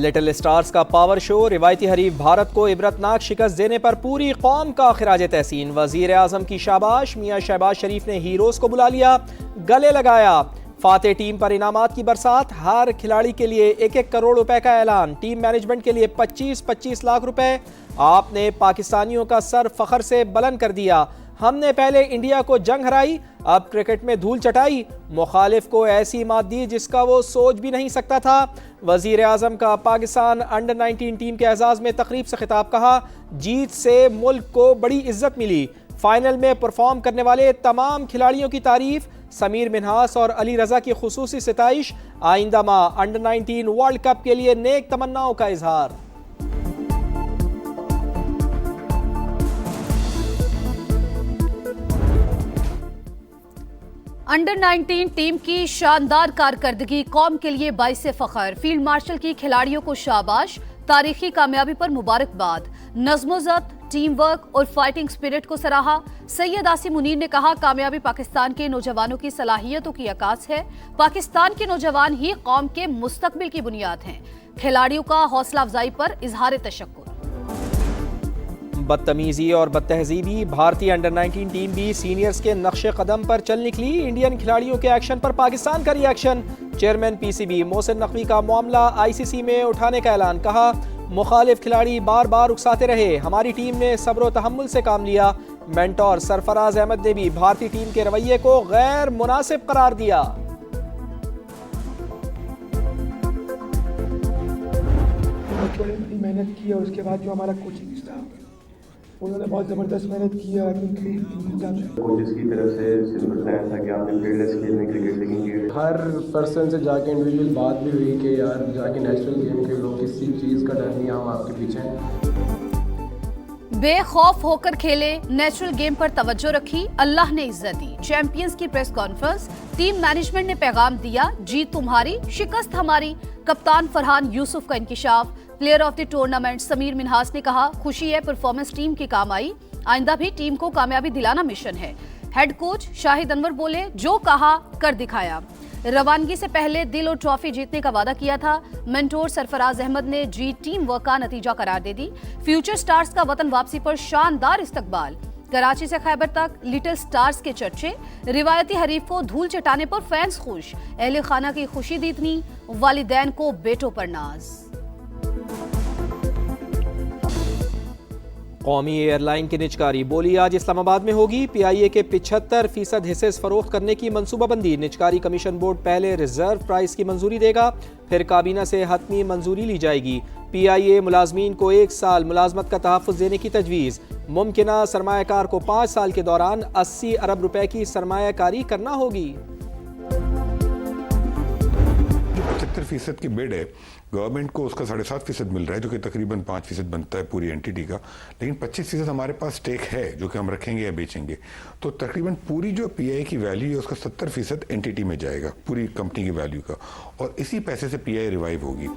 Little stars का power show, रिवायती हरीफ भारत को इबरतनाक शिकस्त देने पर पूरी कौम का खिराज तहसीन। वजीर आजम की शाबाश, मियां शहबाज शरीफ ने हीरोज को बुला लिया, गले लगाया। फातेह टीम पर इनामात की बरसात, हर खिलाड़ी के लिए 1-1 करोड़ रुपए का ऐलान। टीम मैनेजमेंट के लिए 25-25 लाख रुपए। आपने पाकिस्तानियों का सर फखर से बुलंद कर दिया। हमने पहले इंडिया को जंग हराई, अब क्रिकेट में धूल चटाई। मुखालिफ को ऐसी मात दी जिसका वो सोच भी नहीं सकता था। वजीर आजम का पाकिस्तान अंडर 19 टीम के एजाज में तकरीब से खिताब, कहा जीत से मुल्क को बड़ी इज्जत मिली। फाइनल में परफॉर्म करने वाले तमाम खिलाड़ियों की तारीफ। समीर मिन्हास और अली रजा की खुसूसी सिताइश। आइंदा माह अंडर 19 वर्ल्ड कप के लिए नेक तमन्नाओं का इजहार। अंडर 19 टीम की शानदार कारकर्दगी कौम के लिए बाइस फखर। फील्ड मार्शल की खिलाड़ियों को शाबाश, तारीखी कामयाबी पर मुबारकबाद। नज़्म-ओ-ज़ब्त, टीम वर्क और फाइटिंग स्पिरिट को सराहा। सैयद आसिम मुनीर ने कहा कामयाबी पाकिस्तान के नौजवानों की सलाहियतों की अक्कास है। पाकिस्तान के नौजवान ही कौम के मुस्तकबिल की बुनियाद हैं। खिलाड़ियों का हौसला अफजाई पर इजहार तशक्कुर। बदतमीजी और बदतहजीबी, भारतीय अंडर 19 टीम भी सीनियर्स के नक्शे कदम पर चल निकली। इंडियन खिलाड़ियों के एक्शन पर पाकिस्तान का reaction. Chairman PCB Mohsin Naqvi का मामला आईसीसी में उठाने का ऐलान, कहा मुखालिफ खिलाड़ी बार बार उकसाते रहे, हमारी टीम ने सब्र व तहम्मुल से काम लिया। मेंटोर सरफराज अहमद ने भी भारतीय टीम के रवैये को गैर मुनासिब करार दिया। बच्चों ने बड़ी मेहनत की और उसके बाद जो हमारा कोचिंग स्टाफ उन्होंने बहुत ज़बरदस्त मेहनत की है। कोचेस की तरफ से सिंपल प्लान था कि आपने फील्डलेस खेलने क्रिकेट, लेकिन हर पर्सन से जाके इंडिविजुअल बात भी हुई कि यार जाके नेशनल गेम खेलो, किसी चीज़ का डर नहीं, हम आपके पीछे हैं। बेखौफ होकर खेले, नेचुरल गेम पर तवज्जो रखी, अल्लाह ने इज्जत दी। चैंपियंस की प्रेस कॉन्फ्रेंस, टीम मैनेजमेंट ने पैगाम दिया, जीत तुम्हारी शिकस्त हमारी। कप्तान फरहान यूसुफ का इंकिशाफ। Player of the tournament Sameer Minhas ने कहा खुशी है परफॉर्मेंस टीम की काम आई, आइंदा भी टीम को कामयाबी दिलाना मिशन है। हेड कोच शाहिद अनवर बोले जो कहा कर दिखाया। रवानगी से पहले दिल और ट्रॉफी जीतने का वादा किया था। मेंटोर सरफराज अहमद ने जीत टीम वर्क का नतीजा करार दे दी। फ्यूचर स्टार्स का वतन वापसी पर शानदार इस्तकबाल। कराची से खैबर तक लिटिल स्टार्स के चर्चे। रिवायती हरीफ को धूल चटाने पर फैंस खुश। अहले खाना की खुशी दी इतनी, वालिदैन को बेटों पर नाज। कौमी एयरलाइन की निजकारी बोली आज इस्लामाबाद में होगी। पीआईए के 75% हिस्से फरोख्त करने की मनसूबाबंदी। निजकारी कमीशन बोर्ड पहले रिजर्व प्राइस की मंजूरी देगा, फिर काबीना से हतमी मंजूरी ली जाएगी। पीआईए मुलाजमीन को 1 साल मुलाजमत का तहफ़्फ़ुज़ देने की तजवीज़। मुमकिना सरमायाकार को 5 साल के दौरान 80 अरब रुपए की सरमायाकारी करना होगी। 75% की बिड है, गवर्नमेंट को उसका 7.5% मिल रहा है, जो कि तकरीबन 5% बनता है पूरी एंटिटी का। लेकिन 25% हमारे पास स्टेक है जो कि हम रखेंगे या बेचेंगे, तो तकरीबन पूरी जो पीआई की वैल्यू है उसका 70% एंटिटी में जाएगा, पूरी कंपनी की वैल्यू का, और इसी पैसे से पीआई रिवाइव होगी।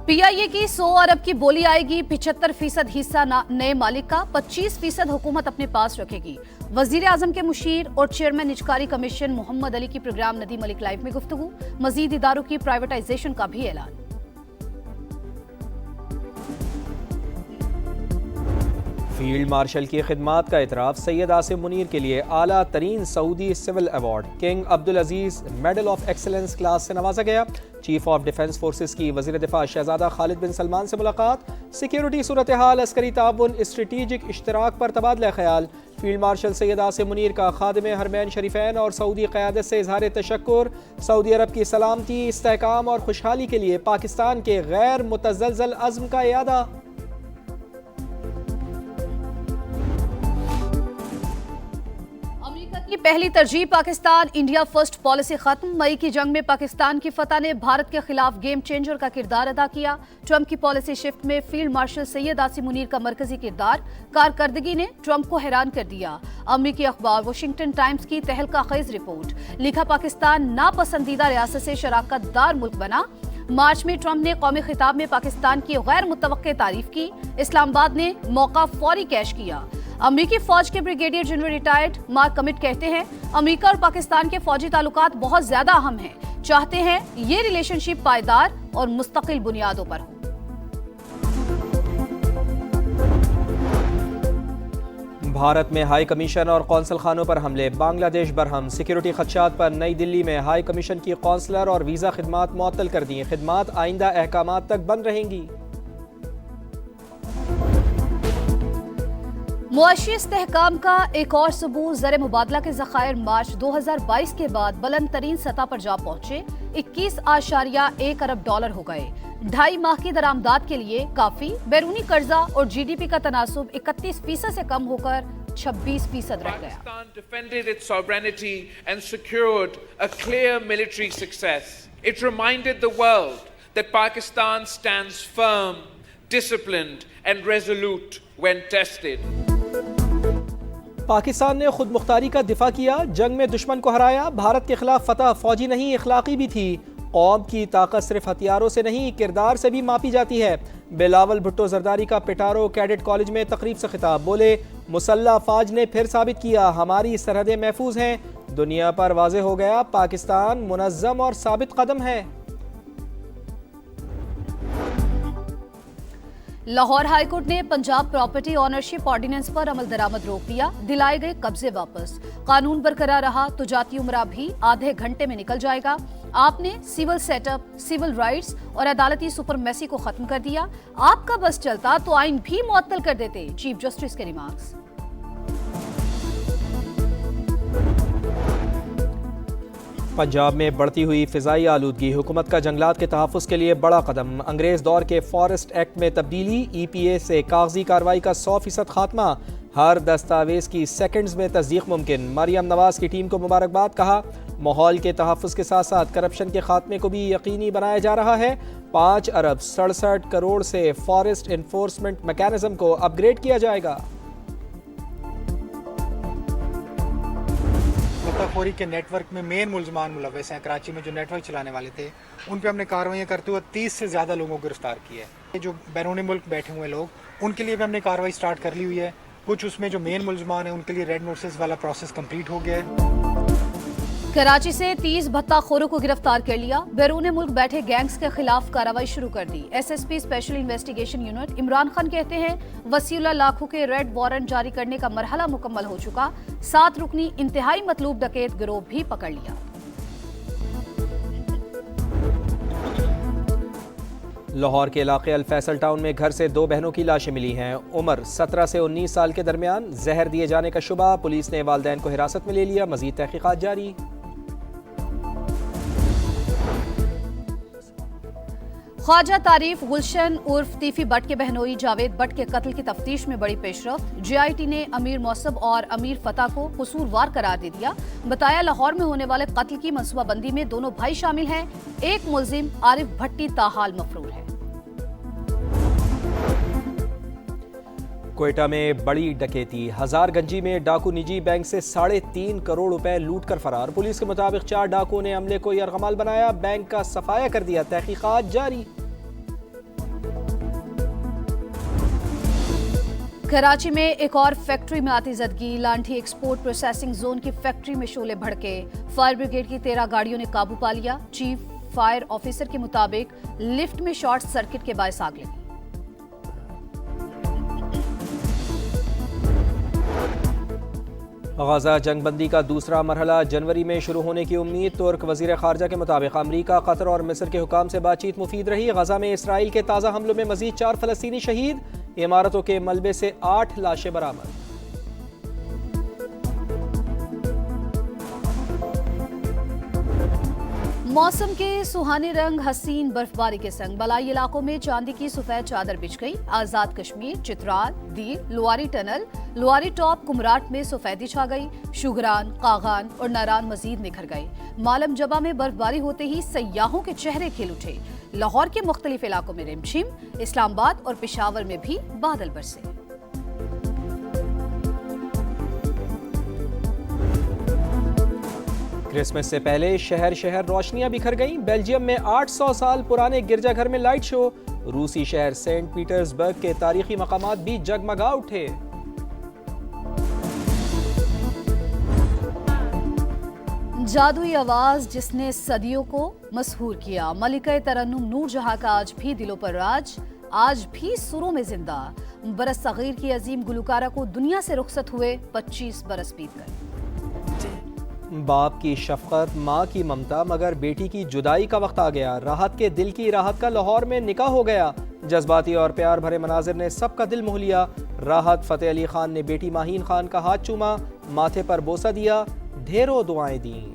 पीआईए की 100 अरब की बोली आएगी। 75% हिस्सा नए मालिक का, 25% हुकूमत अपने पास रखेगी। वजीर आजम के मुशीर और चेयरमैन निजकारी कमीशन मोहम्मद अली की प्रोग्राम नदी मलिक लाइव में गुफ्तगू। मजीद इदारों की प्राइवेटाइजेशन का भी ऐलान। फील्ड मार्शल की खिदमात का इतराफ। सैयद आसिम मुनीर के लिए आला तरीन Saudi civil award King Abdul Aziz medal of excellence class से नवाजा गया। चीफ ऑफ डिफेंस फोर्सेस की वजीर दिफा शहजादा खालिद बिन सलमान से मुलाकात। सिक्योरिटी सूरत हाल, अस्करी ताउन, स्ट्रेटेजिक इश्तराक पर तबादला ख्याल। फील्ड मार्शल सैयद आसिम मुनीर का खादिम हरमैन शरीफैन और सऊदी क़यादत से इजहार तशक्कुर। सऊदी अरब की सलामती, इस्तेहकाम और खुशहाली के लिए पाकिस्तान के गैर मुतज़लज़ल अज़्म का इयादा। की पहली तरजीह पाकिस्तान इंडिया फर्स्ट पॉलिसी खत्म। मई की जंग में पाकिस्तान की फतह ने भारत के खिलाफ गेम चेंजर का किरदार अदा किया। ट्रंप की पॉलिसी शिफ्ट में फील्ड मार्शल सैयद आसिम मुनीर का मरकजी किरदार। कारकर्दगी ने ट्रंप को हैरान कर दिया। अमरीकी अखबार वाशिंगटन टाइम्स की तहलका खेज रिपोर्ट, लिखा पाकिस्तान नापसंदीदा रियासत से शराकतदार मुल्क बना। मार्च में ट्रंप ने कौमी खिताब में पाकिस्तान की गैर मुतवक्के तारीफ की। इस्लामाबाद ने मौका फौरी कैश किया। अमेरिकी फौज के brigadier general retired mark commit कहते हैं अमेरिका और पाकिस्तान के फौजी ताल्लुकात बहुत ज्यादा अहम हैं। चाहते हैं ये रिलेशनशिप पायदार और मुस्तकिल बुनियादों पर हो। भारत में हाई कमीशन और कौंसल खानों पर हमले, बांग्लादेश बरहम, सिक्योरिटी खदशात पर नई दिल्ली में हाई कमीशन की कौंसलर और वीज़ा खिदमात मुअत्तल कर दी। खिदमात आइंदा अहकामात तक बंद रहेंगी। मुआशी इस्तेहकाम का एक और सबूत, ज़र मुबादला के ज़खायर मार्च 2022 के बाद बुलंद तरीन सतह पर जा पहुंचे। 21.1 अरब डॉलर हो गए। 2.5 माह की दरामदात के लिए काफी। बैरूनी कर्जा और जीडीपी का तनासुब 31% से कम होकर 26% रह गया। Pakistan defended its sovereignty and secured a clear military success. It reminded the world that Pakistan stands firm, disciplined and resolute when tested. Pakistan ने खुद मुख्तारी का दिफा किया, जंग में दुश्मन को हराया। भारत के खिलाफ फतह फौजी नहीं इखलाकी भी थी। कौम की ताकत सिर्फ हथियारों से नहीं किरदार से भी मापी जाती है। बिलावल भुट्टो जरदारी का पिटारो कैडेट कॉलेज में तकरीब से खिताब, बोले मुसल्लह फौज ने फिर साबित किया हमारी सरहदें महफूज हैं। दुनिया पर वाज़े हो गया पाकिस्तान मुनज़्ज़म और साबित कदम है। लाहौर हाईकोर्ट ने पंजाब प्रॉपर्टी ऑनरशिप ऑर्डिनेंस पर अमल दरामद रोक दिया। दिलाए गए कब्जे वापस। कानून बरकरार रहा तो जाती उमरा भी आधे घंटे में निकल जाएगा। आपने सिविल सेटअप, सिविल राइट्स और अदालती सुपरमेसी को खत्म कर दिया। आपका बस चलता तो आइन भी मुअत्तल कर देते। चीफ जस्टिस के रिमार्क्स। पंजाब में बढ़ती हुई फिजाई आलूदगी, हुकूमत का जंगलात के तहफ़्फ़ुज़ के लिए बड़ा कदम। अंग्रेज़ दौर के फॉरेस्ट एक्ट में तब्दीली, EPA से कागजी कार्रवाई का 100% खात्मा। हर दस्तावेज की सेकंड्स में तस्दीक मुमकिन। मरियम नवाज की टीम को मुबारकबाद, कहा माहौल के तहफ़्फ़ुज़ के साथ साथ करप्शन के खात्मे को भी यकीनी बनाया जा रहा है। 5 अरब 67 करोड़ से फॉरेस्ट इन्फोर्समेंट मैकेनिज्म को अपग्रेड किया जाएगा। मुतखोरी के नेटवर्क में मेन मुलजमान मुलव्वस हैं। कराची में जो नेटवर्क चलाने वाले थे उन पे हमने कार्रवाई करते हुए 30 से ज़्यादा लोगों को गिरफ्तार किया है। जो बैरूनी मुल्क बैठे हुए लोग उनके लिए भी हमने कार्रवाई स्टार्ट कर ली हुई है। कुछ उसमें जो मेन मुलजमान हैं उनके लिए रेड नोटिस वाला प्रोसेस कंप्लीट हो गया है। कराची से 30 भत्ताखोरों को गिरफ्तार कर लिया। बैरून मुल्क बैठे गैंग्स के खिलाफ कार्रवाई शुरू कर दी। SSP special investigation unit Imran Khan कहते हैं वसीउल्लाह लाखों के रेड वारंट जारी करने का मरहला मुकम्मल हो चुका। 7 रुकनी इंतहाई मतलूब डकैत गिरोह भी पकड़ लिया। लाहौर के इलाके अल-फैसल टाउन में घर से 2 बहनों की लाशें मिली हैं। उम्र 17 से 19 साल के दरमियान। जहर दिए जाने का शुबा। पुलिस ने वालिदैन को हिरासत में ले लिया। मजीद तहकीकात जारी। ख्वाजा तारीफ गुलशन उर्फ तीफी बट के बहनोई जावेद बट के कत्ल की तफ्तीश में बड़ी पेशरफ्त। JIT ने अमीर मौसब और अमीर फतह को कसूरवार करार दे दिया। बताया लाहौर में होने वाले कत्ल की मनसूबाबंदी में दोनों भाई शामिल हैं। एक मुलजिम आरिफ भट्टी ताहाल मफरूर है। कोयटा में बड़ी डकैती। हजारगंजी में डाकू निजी बैंक से 3.5 करोड़ रुपए लूट कर फरार। पुलिस के मुताबिक 4 डाकुओं ने अमले को यरगमाल बनाया, बैंक का सफाया कर दिया। तहकीकात जारी। कराची में एक और फैक्ट्री में आतिशबाजी। लांठी एक्सपोर्ट प्रोसेसिंग जोन की फैक्ट्री में शोले भड़के। फायर ब्रिगेड की 13 गाड़ियों ने काबू पा लिया। चीफ फायर ऑफिसर के मुताबिक लिफ्ट में शॉर्ट सर्किट के बायस आग लगी। गजा जंगबंदी का दूसरा मरहला जनवरी में शुरू होने की उम्मीद। तुर्क वजीर खारजा के मुताबिक अमरीका, कतर और मिस्र के हुकाम से बातचीत मुफीद रही। गजा में इसराइल के ताज़ा हमलों में मजीद 4 फलस्तीनी शहीद। इमारतों के मलबे से 8 लाशें बरामद। मौसम के सुहाने रंग हसीन बर्फबारी के संग बलाई इलाकों में चांदी की सफेद चादर बिछ गई। आजाद कश्मीर, चित्राल, दीर, लुआरी टनल, लुआरी टॉप, कुमराट में सफेदी छा गई। शुगरान, कागान और नारान मजीद निखर गए। मालम जबा में बर्फबारी होते ही सयाहों के चेहरे खिल उठे। लाहौर के मुख्तलिफ इलाकों में रिमझिम। इस्लामाबाद और पेशावर में भी बादल बरसे। क्रिसमस से पहले शहर शहर रोशनियां बिखर गईं। बेल्जियम में 800 साल पुराने गिरजाघर में लाइट शो। रूसी शहर सेंट पीटर्सबर्ग के तारीखी मकामात भी जगमगा उठे। जादुई आवाज जिसने सदियों को मशहूर किया, मलिका तरन्नुम नूरजहां का आज भी दिलों पर राज, आज भी सुरों में जिंदा। बरस सगीर की अजीम गुलकारा को दुनिया से रुखसत हुए 25 बरस बीतकर। बाप की शफकत, माँ की ममता, मगर बेटी की जुदाई का वक्त आ गया। राहत के दिल की राहत का लाहौर में निकाह हो गया। जज्बाती और प्यार भरे मनाजिर ने सबका दिल मोह लिया। राहत फतेह अली खान ने बेटी माहीन खान का हाथ चूमा, माथे पर बोसा दिया, ढेरों दुआएं दी।